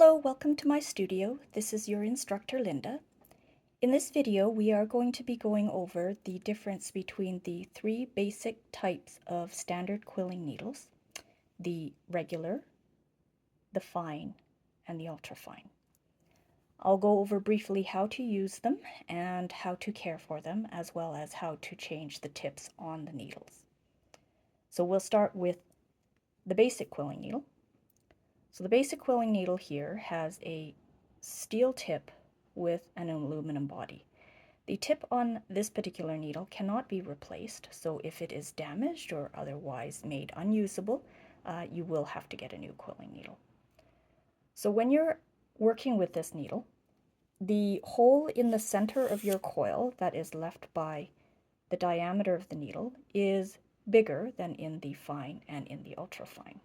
Hello, welcome to my studio. This is your instructor, Linda. In this video, we are going to be going over the difference between the three basic types of standard quilling needles: the regular, the fine, and the ultrafine. I'll go over briefly how to use them and how to care for them, as well as how to change the tips on the needles. So we'll start with the basic quilling needle. So the basic quilling needle here has a steel tip with an aluminum body. The tip on this particular needle cannot be replaced, so if it is damaged or otherwise made unusable, you will have to get a new quilling needle. So when you're working with this needle, the hole in the center of your coil that is left by the diameter of the needle is bigger than in the fine and in the ultrafine.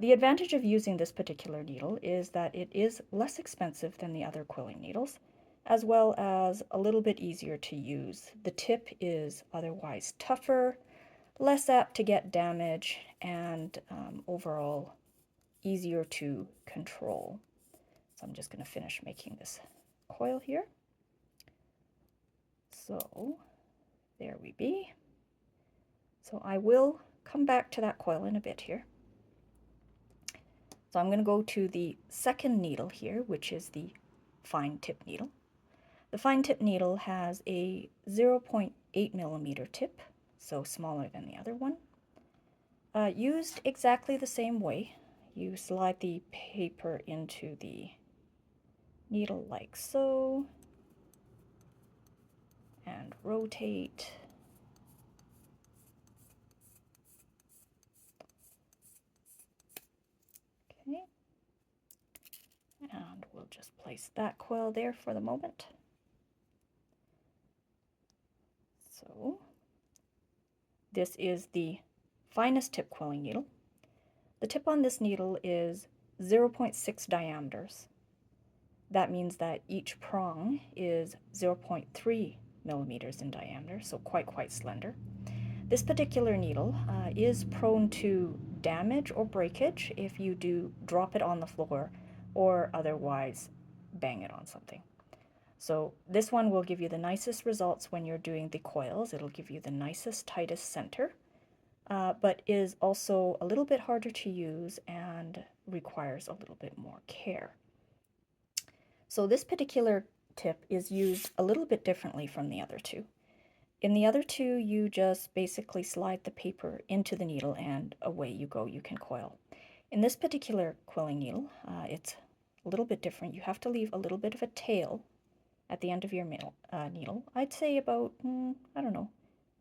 The advantage of using this particular needle is that it is less expensive than the other quilling needles, as well as a little bit easier to use. The tip is otherwise tougher, less apt to get damage, and overall easier to control. So I'm just going to finish making this coil here. So there we be. So I will come back to that coil in a bit here. So I'm going to go to the second needle here, which is the fine tip needle. The fine tip needle has a 0.8 millimeter tip, so smaller than the other one. Used exactly the same way. You slide the paper into the needle like so, and rotate. Okay. And we'll just place that coil there for the moment. So this is the finest tip quilling needle. The tip on this needle is 0.6 diameters. That means that each prong is 0.3 millimeters in diameter, so quite slender. This particular needle is prone to damage or breakage if you do drop it on the floor or otherwise bang it on something. So this one will give you the nicest results when you're doing the coils. It'll give you the nicest, tightest center, but is also a little bit harder to use and requires a little bit more care. So this particular tip is used a little bit differently from the other two. In the other two, you just basically slide the paper into the needle and away you go, you can coil. In this particular quilling needle, it's a little bit different. You have to leave a little bit of a tail at the end of your needle. I'd say about, I don't know,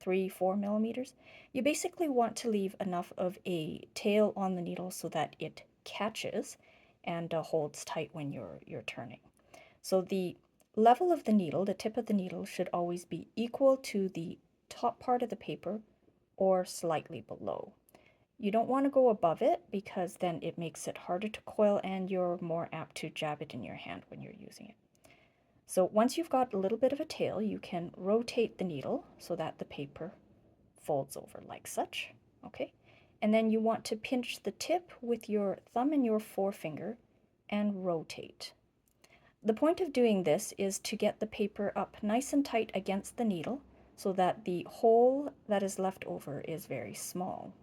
3-4 millimeters. You basically want to leave enough of a tail on the needle so that it catches and holds tight when you're turning. So the level of the needle, the tip of the needle, should always be equal to the top part of the paper or slightly below. You don't want to go above it because then it makes it harder to coil and you're more apt to jab it in your hand when you're using it. So once you've got a little bit of a tail, you can rotate the needle so that the paper folds over like such, okay? And then you want to pinch the tip with your thumb and your forefinger and rotate. The point of doing this is to get the paper up nice and tight against the needle so that the hole that is left over is very small.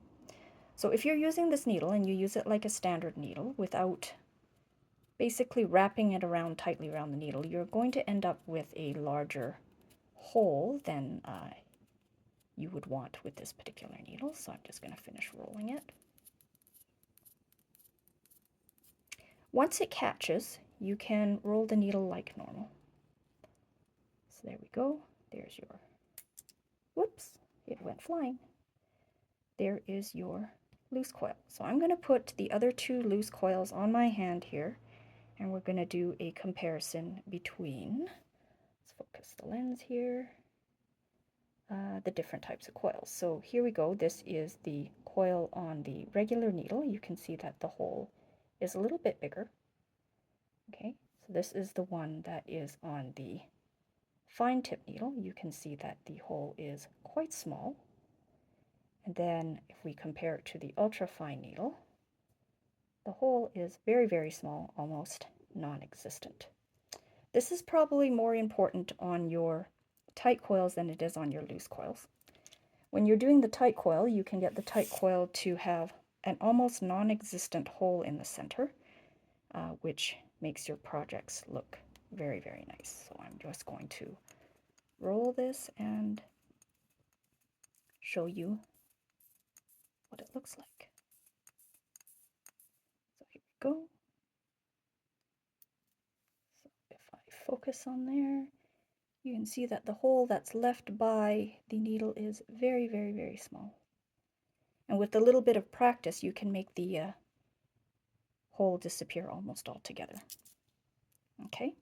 So if you're using this needle and you use it like a standard needle without basically wrapping it around tightly around the needle, you're going to end up with a larger hole than you would want with this particular needle. So I'm just going to finish rolling it. Once it catches, you can roll the needle like normal. So there we go. There's your, whoops, it went flying. There is your loose coil. So I'm going to put the other two loose coils on my hand here, and we're going to do a comparison between, let's focus the lens here, the different types of coils. So here we go. This is the coil on the regular needle. You can see that the hole is a little bit bigger. Okay, so this is the one that is on the fine tip needle. You can see that the hole is quite small. And then if we compare it to the ultra fine needle, the hole is very, very small, almost non-existent. This is probably more important on your tight coils than it is on your loose coils. When you're doing the tight coil, you can get the tight coil to have an almost non-existent hole in the center, which makes your projects look very, very nice. So I'm just going to roll this and show you what it looks like. So here we go. So if I focus on there, you can see that the hole that's left by the needle is very, very, very small. And with a little bit of practice, you can make the hole disappear almost altogether. Okay,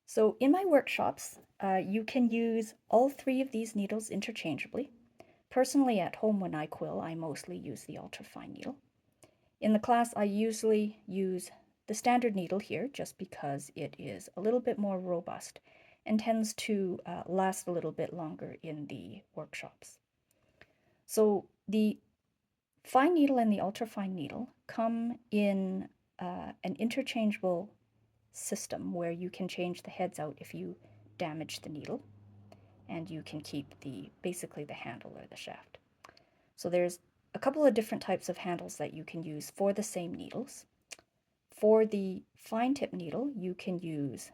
so in my workshops, you can use all three of these needles interchangeably. Personally, at home when I quill, I mostly use the ultrafine needle. In the class, I usually use the standard needle here just because it is a little bit more robust and tends to last a little bit longer in the workshops. So the fine needle and the ultrafine needle come in an interchangeable system where you can change the heads out if you damage the needle, and you can keep basically the handle or the shaft. So there's a couple of different types of handles that you can use for the same needles. For the fine tip needle, you can use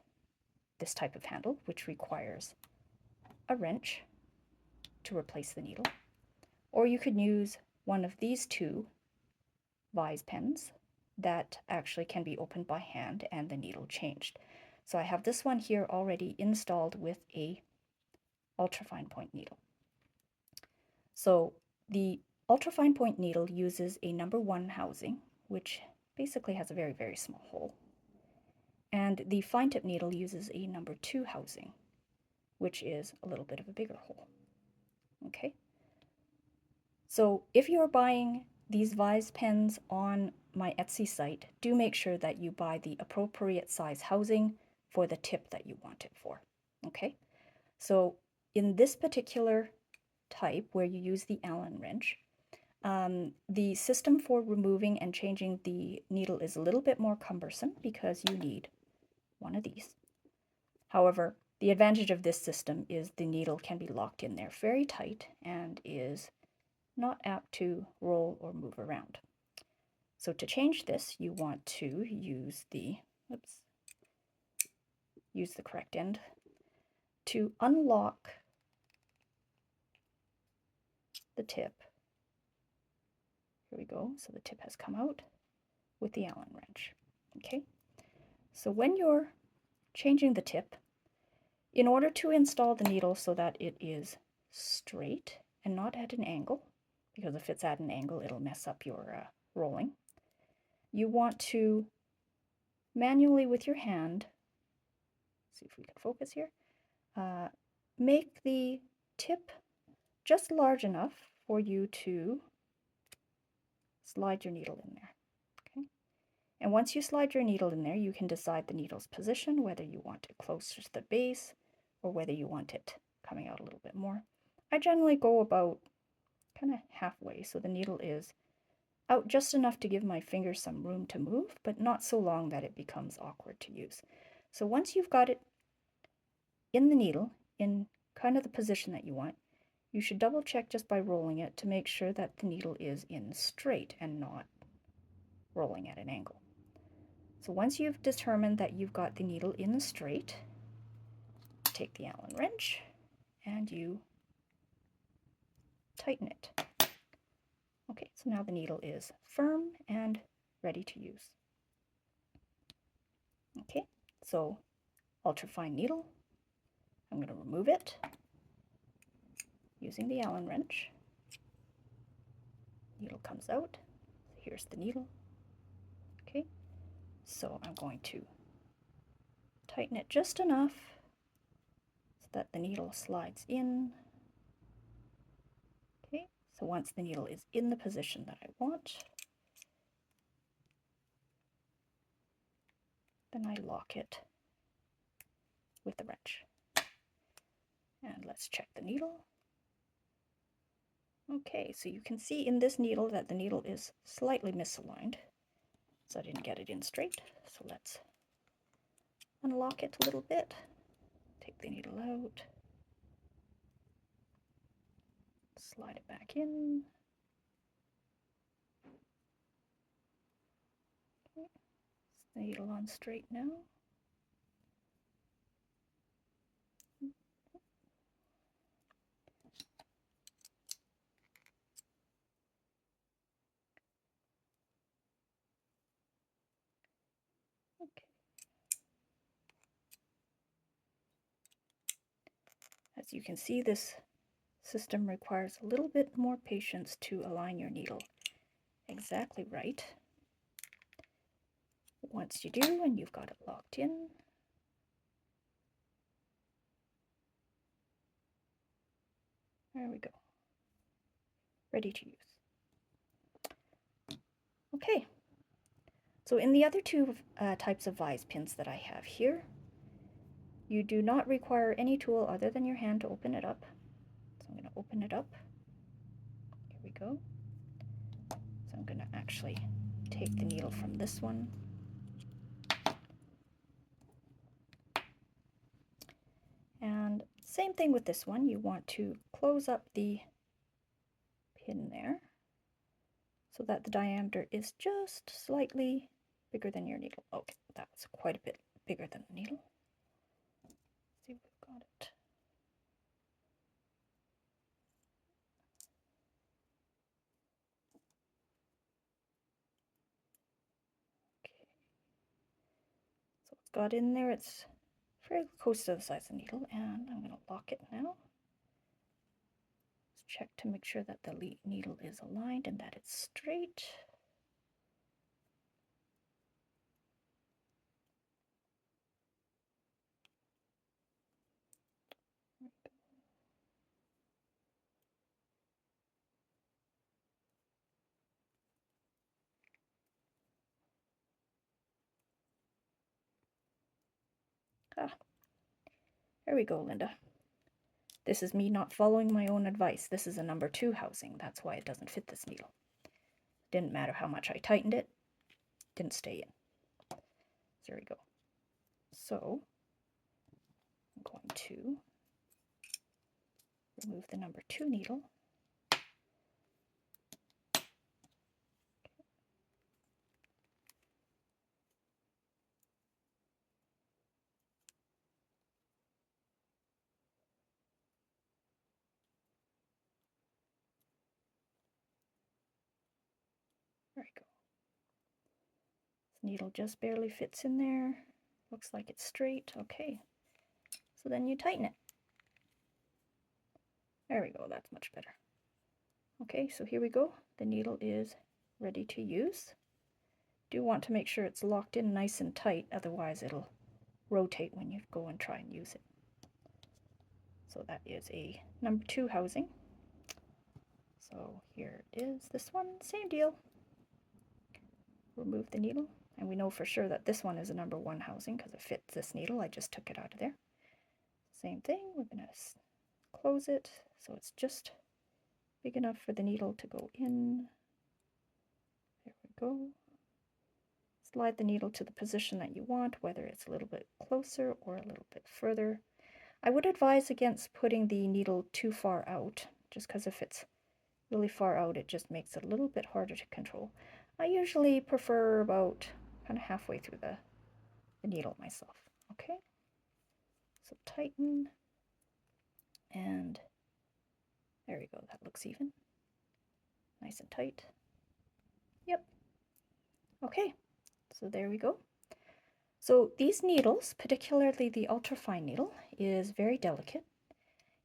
this type of handle, which requires a wrench to replace the needle, or you could use one of these two vise pens that actually can be opened by hand and the needle changed. So I have this one here already installed with a ultrafine point needle. So the ultrafine point needle uses a number 1 housing, which basically has a very, very small hole. And the fine tip needle uses a number 2 housing, which is a little bit of a bigger hole. Okay. So if you're buying these vise pens on my Etsy site, do make sure that you buy the appropriate size housing for the tip that you want it for. Okay. So in this particular type where you use the Allen wrench, the system for removing and changing the needle is a little bit more cumbersome because you need one of these. However, the advantage of this system is the needle can be locked in there very tight and is not apt to roll or move around. So to change this, you want to use the correct end to unlock the tip. Here we go. So the tip has come out with the Allen wrench. Okay. So when you're changing the tip, in order to install the needle so that it is straight and not at an angle, because if it's at an angle, it'll mess up your rolling, you want to manually with your hand, see if we can focus here, make the tip just large enough for you to slide your needle in there. Okay? And once you slide your needle in there, you can decide the needle's position, whether you want it closer to the base or whether you want it coming out a little bit more. I generally go about kind of halfway, so the needle is out just enough to give my fingers some room to move, but not so long that it becomes awkward to use. So once you've got it in the needle, in kind of the position that you want, you should double check just by rolling it to make sure that the needle is in straight and not rolling at an angle. So once you've determined that you've got the needle in the straight, take the Allen wrench and you tighten it. Okay, so now the needle is firm and ready to use. Okay, so ultrafine needle, I'm going to remove it using the Allen wrench. Needle comes out. Here's the needle. Okay, so I'm going to tighten it just enough so that the needle slides in. Okay, so once the needle is in the position that I want, then I lock it with the wrench. And let's check the needle. Okay, so you can see in this needle that the needle is slightly misaligned. So I didn't get it in straight. So let's unlock it a little bit. Take the needle out. Slide it back in. Okay. It's the needle on straight now. Okay. As you can see, this system requires a little bit more patience to align your needle exactly right. Once you do, and you've got it locked in, there we go. Ready to use. Okay, so in the other two types of vise pins that I have here, you do not require any tool other than your hand to open it up. So I'm going to open it up. Here we go. So I'm going to actually take the needle from this one. And same thing with this one. You want to close up the pin there so that the diameter is just slightly bigger than your needle. Okay, that's quite a bit bigger than the needle. Let's see if we've got it. Okay. So it's got in there, it's fairly close to the size of the needle, and I'm going to lock it now. Let's check to make sure that the needle is aligned and that it's straight. Ah, there we go, Linda. This is me not following my own advice. This is a number 2 housing. That's why it doesn't fit this needle. Didn't matter how much I tightened it, didn't stay in. There we go. So I'm going to remove the number 2 needle. There we go. This needle just barely fits in there. Looks like it's straight. Okay. So then you tighten it. There we go. That's much better. Okay, so here we go. The needle is ready to use. Do want to make sure it's locked in nice and tight, otherwise it'll rotate when you go and try and use it. So that is a number 2 housing. So here it is, this one, same deal. Remove the needle, and we know for sure that this one is a number 1 housing because it fits this needle. I just took it out of there. Same thing, we're going to close it so it's just big enough for the needle to go in. There we go. Slide the needle to the position that you want, whether it's a little bit closer or a little bit further. I would advise against putting the needle too far out, just because if it's really far out, it just makes it a little bit harder to control. I usually prefer about kind of halfway through the needle myself. Okay, so tighten, and there we go. That looks even, nice and tight. Yep. Okay, so there we go. So these needles, particularly the ultrafine needle, is very delicate,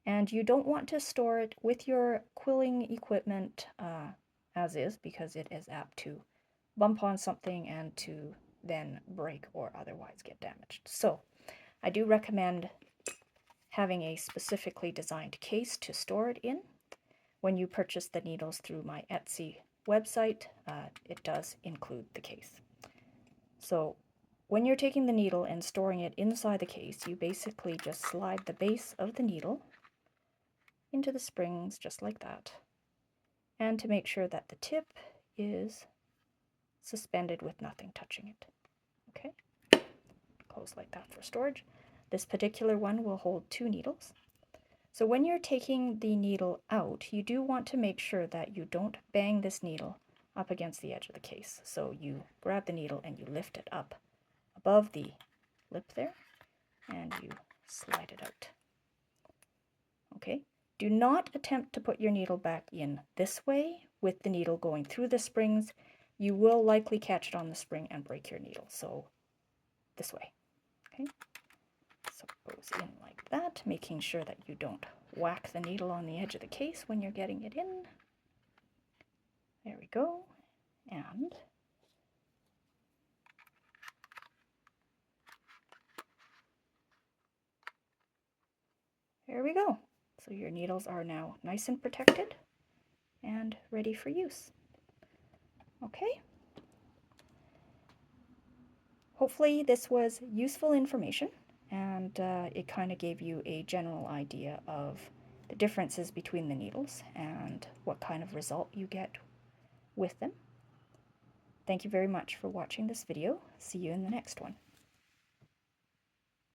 and you don't want to store it with your quilling equipment as is, because it is apt to bump on something and to then break or otherwise get damaged. So I do recommend having a specifically designed case to store it in. When you purchase the needles through my Etsy website, it does include the case. So when you're taking the needle and storing it inside the case, you basically just slide the base of the needle into the springs just like that. And to make sure that the tip is suspended with nothing touching it. Okay, close like that for storage. This particular one will hold 2 needles. So when you're taking the needle out, you do want to make sure that you don't bang this needle up against the edge of the case. So you grab the needle and you lift it up above the lip there, and you slide it out. Okay, do not attempt to put your needle back in this way with the needle going through the springs. You will likely catch it on the spring and break your needle. So this way. Okay, so it goes in like that, making sure that you don't whack the needle on the edge of the case when you're getting it in. There we go. And there we go. So your needles are now nice and protected and ready for use. Okay. Hopefully this was useful information, and it kind of gave you a general idea of the differences between the needles and what kind of result you get with them. Thank you very much for watching this video. See you in the next one.